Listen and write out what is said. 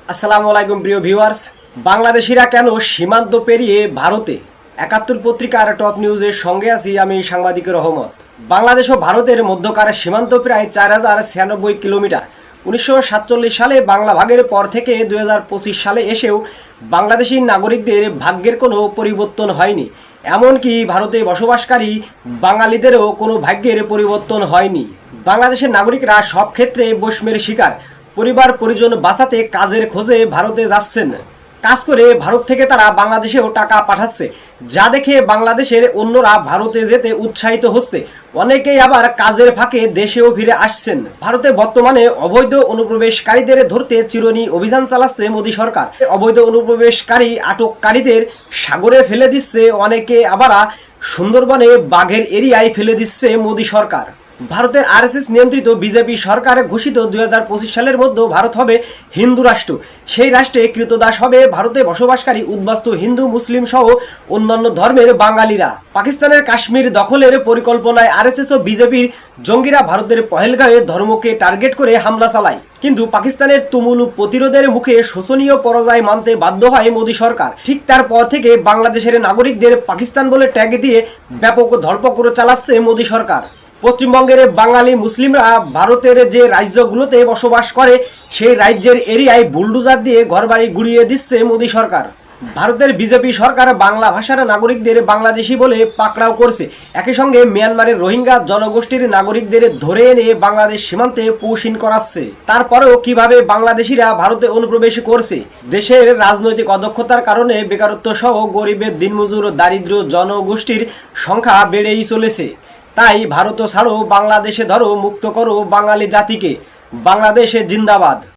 আসসালামু আলাইকুম প্রিয় ভিউয়ার্স। বাংলাদেশিরা কেন সীমান্ত পেরিয়ে ভারতে? ৭১ পত্রিকার টপ নিউজের সঙ্গে আছি আমি সাংবাদিক রহমত। বাংলাদেশ ও ভারতের মধ্যকার সীমান্ত প্রায় ৪,০৯৬ কিলোমিটার। ১৯৪৭ সালে বাংলা ভাগের পর থেকে ২০২৫ সালে এসেও বাংলাদেশি নাগরিকদের ভাগ্যের কোনো পরিবর্তন হয়নি। এমনকি ভারতে বসবাসকারী বাঙালিদেরও কোনো ভাগ্যের পরিবর্তন হয়নি। বাংলাদেশের নাগরিকরা সব ক্ষেত্রে বৈষম্যের শিকার। পরিবার পরিজন বাঁচাতে কাজের খোঁজে ভারতে যাচ্ছেন। কাজ করে ভারত থেকে তারা বাংলাদেশেও টাকা পাঠাচ্ছে, যা দেখে বাংলাদেশের অন্যরা ভারতে যেতে উৎসাহিত হচ্ছে। অনেকেই আবার কাজের ফাঁকে দেশেও ফিরে আসছেন। ভারতে বর্তমানে অবৈধ অনুপ্রবেশকারীদের ধরতে চিরুনি অভিযান চালাচ্ছে মোদী সরকার। অবৈধ অনুপ্রবেশকারী আটককারীদের সাগরে ফেলে দিচ্ছে, অনেকে আবার সুন্দরবনে বাঘের এরিয়ায় ফেলে দিচ্ছে মোদী সরকার। ভারতের আরএসএস নিয়ন্ত্রিত বিজেপি সরকার ঘোষিত ২০২৫ সালের মধ্যে ভারত হবে হিন্দু রাষ্ট্র। সেই রাষ্ট্রে কৃতদাস হবে ভারতে বসবাসকারী উদ্বাস্তু হিন্দু মুসলিম সহ অন্যান্য ধর্মের বাঙালিরা। পাকিস্তানের কাশ্মীর দখলের পরিকল্পনায় আরএসএস ও বিজেপির জঙ্গিরা ভারতের পহেলগাঁওয়ে ধর্মকে টার্গেট করে হামলা চালায়। কিন্তু পাকিস্তানের তুমুল প্রতিরোধের মুখে শোচনীয় পরাজয় মানতে বাধ্য হয় মোদী সরকার। ঠিক তারপর থেকে বাংলাদেশের নাগরিকদের পাকিস্তান বলে ট্যাগ দিয়ে ব্যাপক ধরপকড় চালাচ্ছে মোদী সরকার। পশ্চিমবঙ্গের বাঙালি মুসলিমরা ভারতের যে রাজ্যগুলোতে বসবাস করে সেই রাজ্যের এরিয়ায় বুলডোজার দিয়ে ঘরবাড়ি গুড়িয়ে দিচ্ছে মোদী সরকার। ভারতের বিজেপি সরকার বাংলা ভাষার নাগরিকদের বাংলাদেশি বলে পাকড়াও করছে। একই সঙ্গে মিয়ানমারের রোহিঙ্গা জনগোষ্ঠীর নাগরিকদের ধরে এনে বাংলাদেশ সীমান্তে পৌঁছিন করাচ্ছে। তারপরেও কিভাবে বাংলাদেশিরা ভারতে অনুপ্রবেশ করছে? দেশের রাজনৈতিক অদক্ষতার কারণে বেকারত্ব সহ গরিবের দিনমজুর দারিদ্র জনগোষ্ঠীর সংখ্যা বেড়েই চলেছে। তাই ভারত ছাড়ো, বাংলাদেশে ধরো, মুক্ত করো বাঙালি জাতিকে। বাংলাদেশে জিন্দাবাদ।